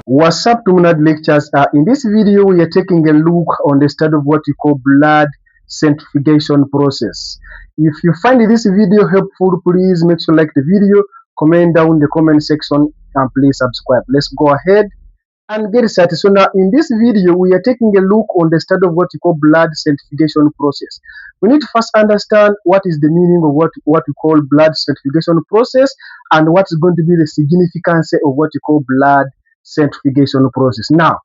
What's up, TUMNAD lectures? In this video, we are taking a look on the study of what we call blood centrifugation process. If you find this video helpful, please make sure to like the video, comment down in the comment section, and please subscribe. Let's go ahead and get started. So now in this video, we are taking a look on the study of what we call blood centrifugation process. We need to first understand what is the meaning of what we call blood centrifugation process and what's going to be the significance of what we call blood centrifugation process. Now,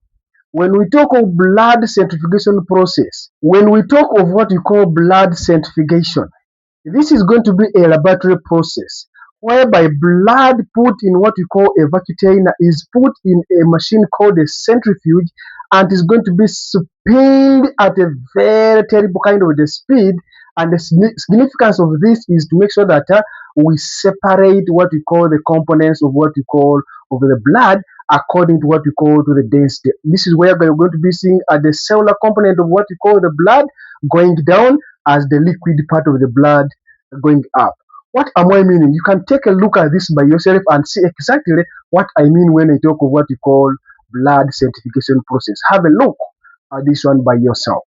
when we talk of blood centrifugation process, when we talk of what we call blood centrifugation, this is going to be a laboratory process whereby blood put in what we call a vacutainer is put in a machine called a centrifuge and is going to be spined at a very terrible kind of the speed. And the significance of this is to make sure that we separate what we call the components of what we call of the blood according to what we call to the density. This is where we're going to be seeing the cellular component of what we call the blood going down as the liquid part of the blood going up. What am I meaning? You can take a look at this by yourself and see exactly what I mean when I talk of what we call blood centrifugation process. Have a look at this one by yourself.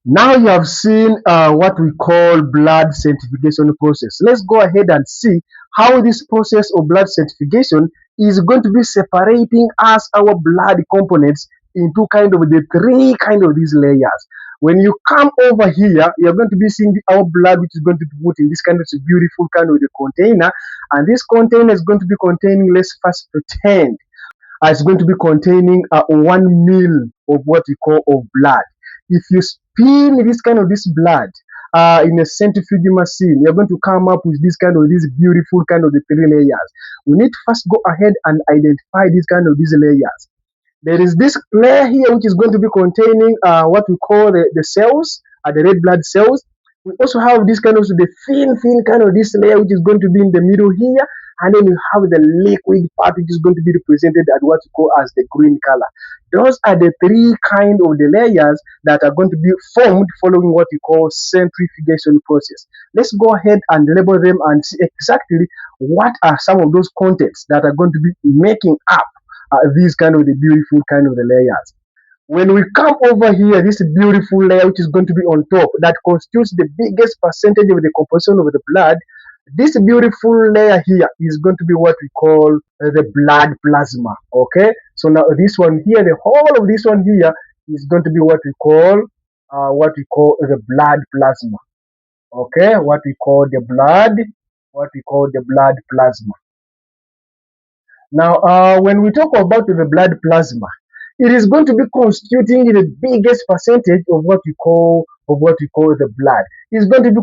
Now you have seen what we call blood centrifugation process. Let's go ahead and see how this process of blood centrifugation is going to be separating us our blood components into kind of the three kind of these layers. When you come over here, you're going to be seeing our blood, which is going to be put in this kind of beautiful kind of the container, and this container is going to be containing, let's first pretend, it's going to be containing 1 ml of what we call of blood. If you spin this kind of this blood in a centrifuging machine, you're going to come up with this kind of this beautiful kind of the three layers. We need to first go ahead and identify this kind of these layers. There is this layer here which is going to be containing what we call the cells, the red blood cells. We also have this kind of the thin kind of this layer which is going to be in the middle here, and then you have the liquid part which is going to be represented at what we call as the green color. Those are the three kind of the layers that are going to be formed following what we call centrifugation process. Let's go ahead and label them and see exactly what are some of those contents that are going to be making up these kind of the beautiful kind of the layers. When we come over here, this beautiful layer which is going to be on top that constitutes the biggest percentage of the composition of the blood, this beautiful layer here is going to be what we call the blood plasma. Okay, so now this one here, the whole of this one here is going to be what we call the blood plasma. Okay, what we call the blood plasma. Now, when we talk about the blood plasma, it is going to be constituting the biggest percentage of what we call the blood. It's going to be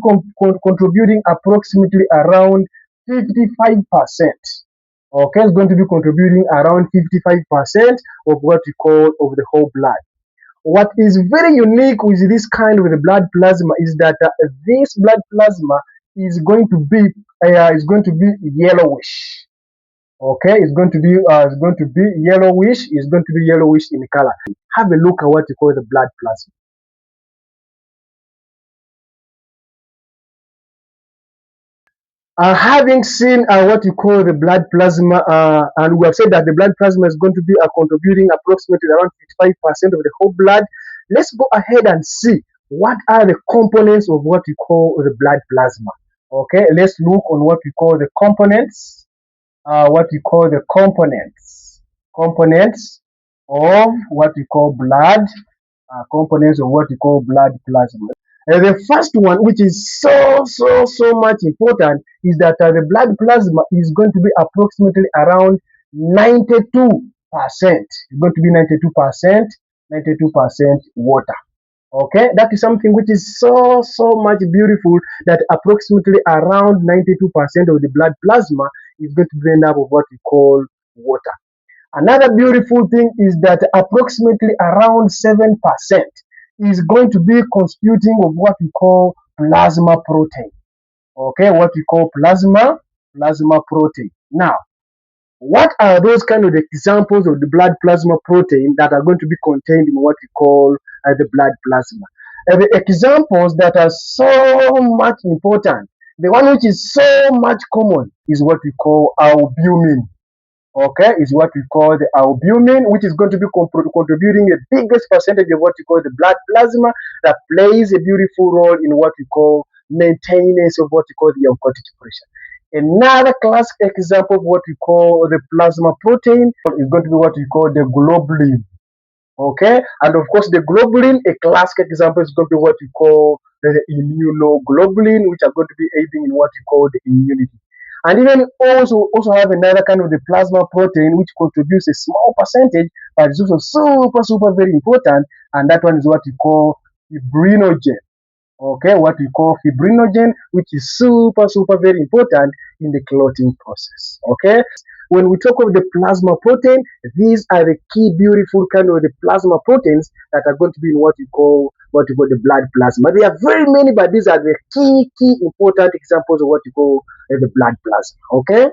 contributing approximately around 55%. Okay, it's going to be contributing around 55% of what we call of the whole blood. What is very unique with this kind of the blood plasma is that this blood plasma is going to be yellowish. Okay, it's going to be yellowish. It's going to be yellowish in color. Have a look at what you call the blood plasma. Having seen what you call the blood plasma, and we have said that the blood plasma is going to be contributing approximately around 55% of the whole blood, let's go ahead and see what are the components of what we call the blood plasma. Okay, let's look on what we call the components. Components of what we call blood, components of what we call blood plasma. The first one, which is so much important, is that the blood plasma is going to be approximately around 92%. It's going to be 92% water. Okay, that is something which is so much beautiful, that approximately around 92% of the blood plasma is going to be made up of what we call water. Another beautiful thing is that approximately around 7% is going to be constituting of what we call plasma protein. Okay, what we call plasma protein. Now, What are those kind of examples of the blood plasma protein that are going to be contained in what we call the blood plasma? The examples that are so much important, the one which is so much common is what we call albumin. Okay, is what we call the albumin, which is going to be contributing the biggest percentage of what we call the blood plasma that plays a beautiful role in what we call maintenance of what we call the oncotic pressure. Another classic example of what we call the plasma protein is going to be what we call the globulin. Okay, and of course, the globulin, a classic example is going to be what we call the immunoglobulin, which are going to be aiding in what we call the immunity. And even also have another kind of the plasma protein, which contributes a small percentage, but it's also super very important, and that one is what we call fibrinogen. Okay, what we call fibrinogen, which is super very important in the clotting process. Okay, when we talk of the plasma protein, these are the key beautiful kind of the plasma proteins that are going to be in what we call the blood plasma. There are very many, but these are the key important examples of what we call the blood plasma. Okay.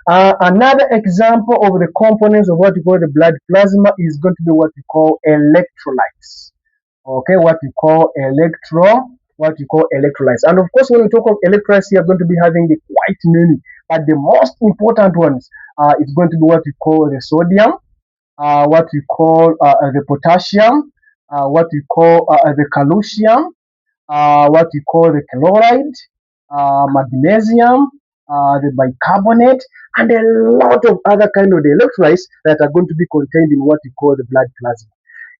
Another example of the components of what we call the blood plasma is going to be what we call electrolytes. Okay, what we call electrolytes. And of course, when we talk of electrolytes, we are going to be having quite many, but the most important ones is going to be what we call the sodium, what we call the potassium, what we call the calcium, what we call the chloride, magnesium, the bicarbonate, and a lot of other kind of the electrolytes that are going to be contained in what we call the blood plasma.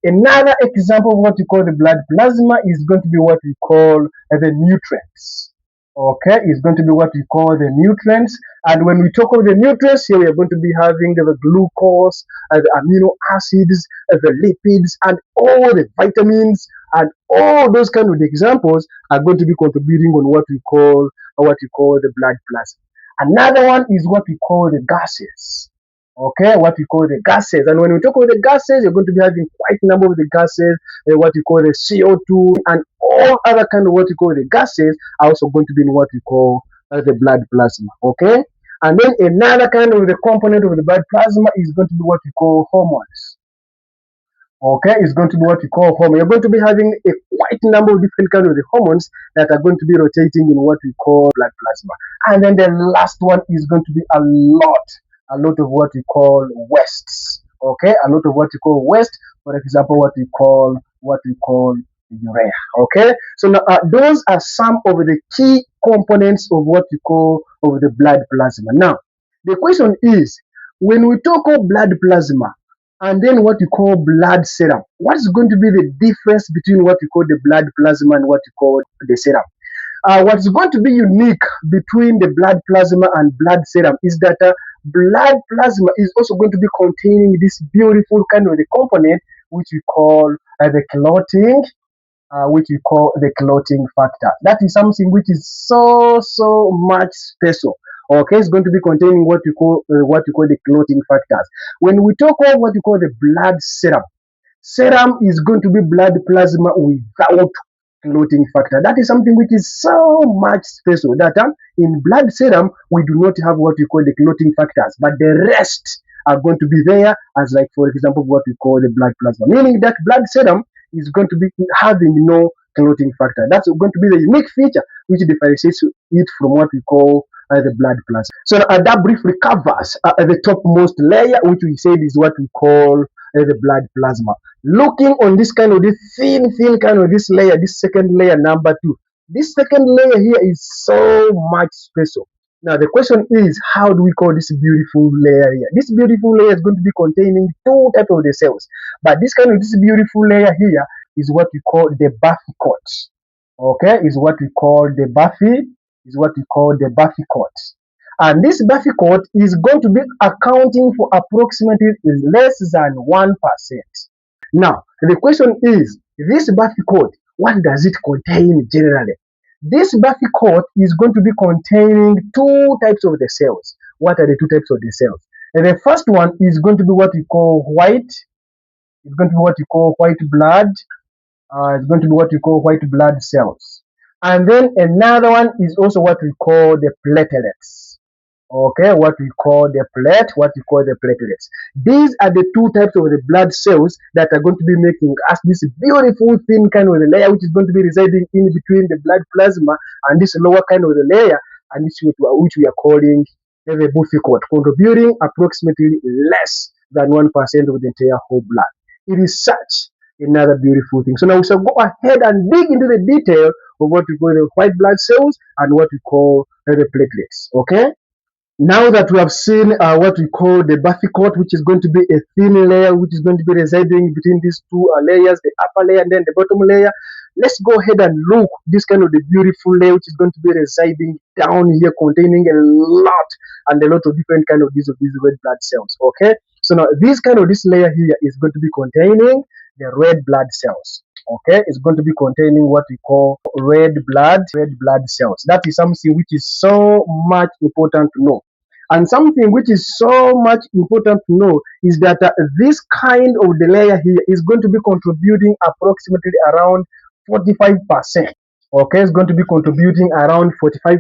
Another example of what we call the blood plasma is going to be what we call the nutrients. Okay, it's going to be what we call the nutrients. And when we talk of the nutrients, here we are going to be having the glucose, the amino acids, the lipids, and all the vitamins, and all those kind of examples are going to be contributing on what we call the blood plasma. Another one is what we call the gases. Okay, what we call the gases. And when we talk about the gases, you're going to be having quite a number of the gases, what we call the CO2, and all other kind of what we call the gases are also going to be in what we call the blood plasma. Okay, and then another kind of the component of the blood plasma is going to be what we call hormones. Okay, it's going to be what we call hormone. You're going to be having a quite number of different kinds of the hormones that are going to be rotating in what we call blood plasma. And then the last one is going to be a lot of what we call wastes. Okay, a lot of what we call waste. For example, what we call urea. Okay, so now those are some of the key components of what we call of the blood plasma. Now, the question is, when we talk of blood plasma, and then what we call blood serum. What is going to be the difference between what we call the blood plasma and what we call the serum? What is going to be unique between the blood plasma and blood serum is that blood plasma is also going to be containing this beautiful kind of the component which we call the clotting factor. That is something which is so much special. Okay, it's going to be containing what we call the clotting factors. When we talk about what we call the blood serum, serum is going to be blood plasma without clotting factor. That is something which is so much special. That in blood serum we do not have what we call the clotting factors, but the rest are going to be there as, like, for example, what we call the blood plasma, meaning that blood serum is going to be having no clotting factor. That's going to be the unique feature which differentiates it from what we call the blood plasma. So that briefly covers the topmost layer, which we said is what we call the blood plasma. Looking on this kind of this thin kind of this layer, this second layer number 2. This second layer here is so much special. Now the question is, how do we call this beautiful layer here? This beautiful layer is going to be containing two types of the cells, but this beautiful layer here is what we call the Buffy coat. Okay, is what we call the Buffy coat. And this Buffy coat is going to be accounting for approximately less than 1%. Now, the question is, this Buffy coat, what does it contain generally? This Buffy coat is going to be containing two types of the cells. What are the two types of the cells? And the first one is going to be what we call white. It's going to be what we call white blood. It's going to be what we call white blood cells. And then another one is also what we call the platelets. Okay, what we call the platelets. These are the two types of the blood cells that are going to be making us this beautiful thin kind of the layer, which is going to be residing in between the blood plasma and this lower kind of the layer, and this which we are calling the buffy-coat, contributing approximately less than 1% of the entire whole blood. It is such another beautiful thing. So now we shall go ahead and dig into the detail of what we call the white blood cells and what we call the platelets. Okay. Now that we have seen what we call the Buffy coat, which is going to be a thin layer, which is going to be residing between these two layers, the upper layer and then the bottom layer, let's go ahead and look this kind of the beautiful layer, which is going to be residing down here, containing a lot and a lot of different kind of these red blood cells. Okay, so now this layer here is going to be containing the red blood cells. Okay, it's going to be containing what we call red blood cells. That is something which is so much important to know. And something which is so much important to know is that this kind of the layer here is going to be contributing approximately around 45%. Okay, it's going to be contributing around 45%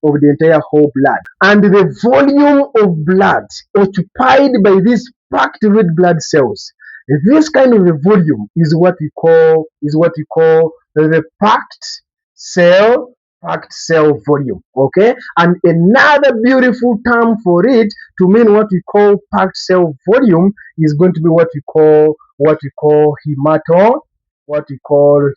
of the entire whole blood. And the volume of blood occupied by these packed red blood cells, this kind of a volume is what we call the packed cell volume. Okay, and another beautiful term for it to mean what we call packed cell volume is going to be what we call hemato what we call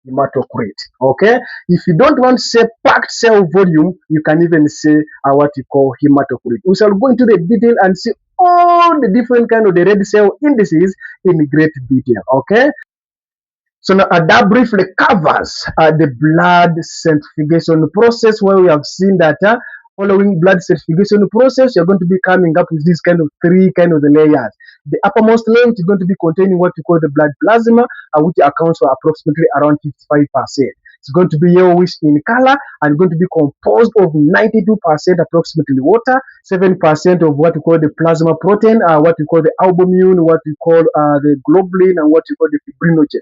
hematocrit. Okay, if you don't want to say packed cell volume, you can even say what we call hematocrit. We shall go into the detail and see all the different kind of the red cell indices in great detail. Okay, so now that briefly covers the blood centrifugation process, where we have seen that following blood centrifugation process, you're going to be coming up with this kind of three kind of the layers. The uppermost layer is going to be containing what we call the blood plasma, which accounts for approximately around 55%. It's going to be yellowish in color and going to be composed of 92% approximately water, 7% of what we call the plasma protein, what we call the albumin, what we call the globulin, and what we call the fibrinogen.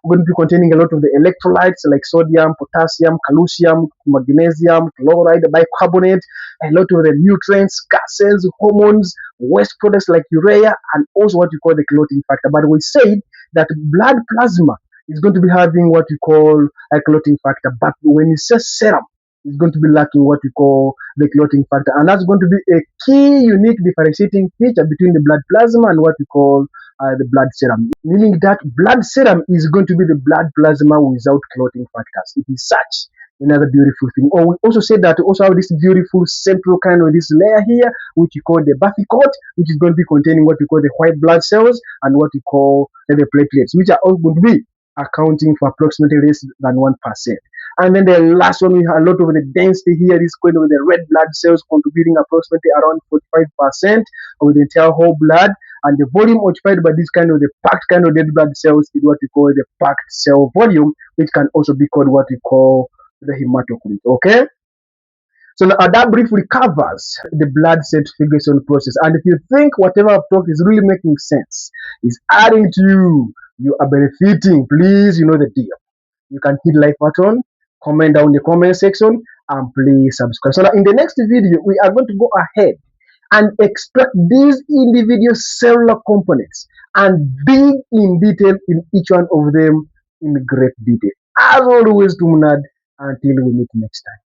We're going to be containing a lot of the electrolytes like sodium, potassium, calcium, magnesium, chloride, bicarbonate, a lot of the nutrients, gases, hormones, waste products like urea, and also what we call the clotting factor. But we said that blood plasma is going to be having what we call a clotting factor. But when you say serum, it's going to be lacking what we call the clotting factor. And that's going to be a key unique differentiating feature between the blood plasma and what we call the blood serum, meaning that blood serum is going to be the blood plasma without clotting factors. It is such another beautiful thing. Or we also say that we also have this beautiful central kind of this layer here, which we call the Buffy coat, which is going to be containing what we call the white blood cells and what we call the platelets, which are all going to be accounting for approximately less than 1%. And then the last one, we have a lot of the density here is going with the red blood cells contributing approximately around 45% of the entire whole blood. And the volume occupied by this kind of the packed kind of red blood cells is what we call the packed cell volume, which can also be called what we call the hematocrit. Okay? So now that briefly covers the blood centrifugation process. And if you think whatever I've talked is really making sense, is adding to you, you are benefiting, please, you know the deal. You can hit like button, comment down in the comment section, and please subscribe. So now in the next video, we are going to go ahead and extract these individual cellular components and dig in detail in each one of them in great detail. As always, TUMNAD, until we meet next time.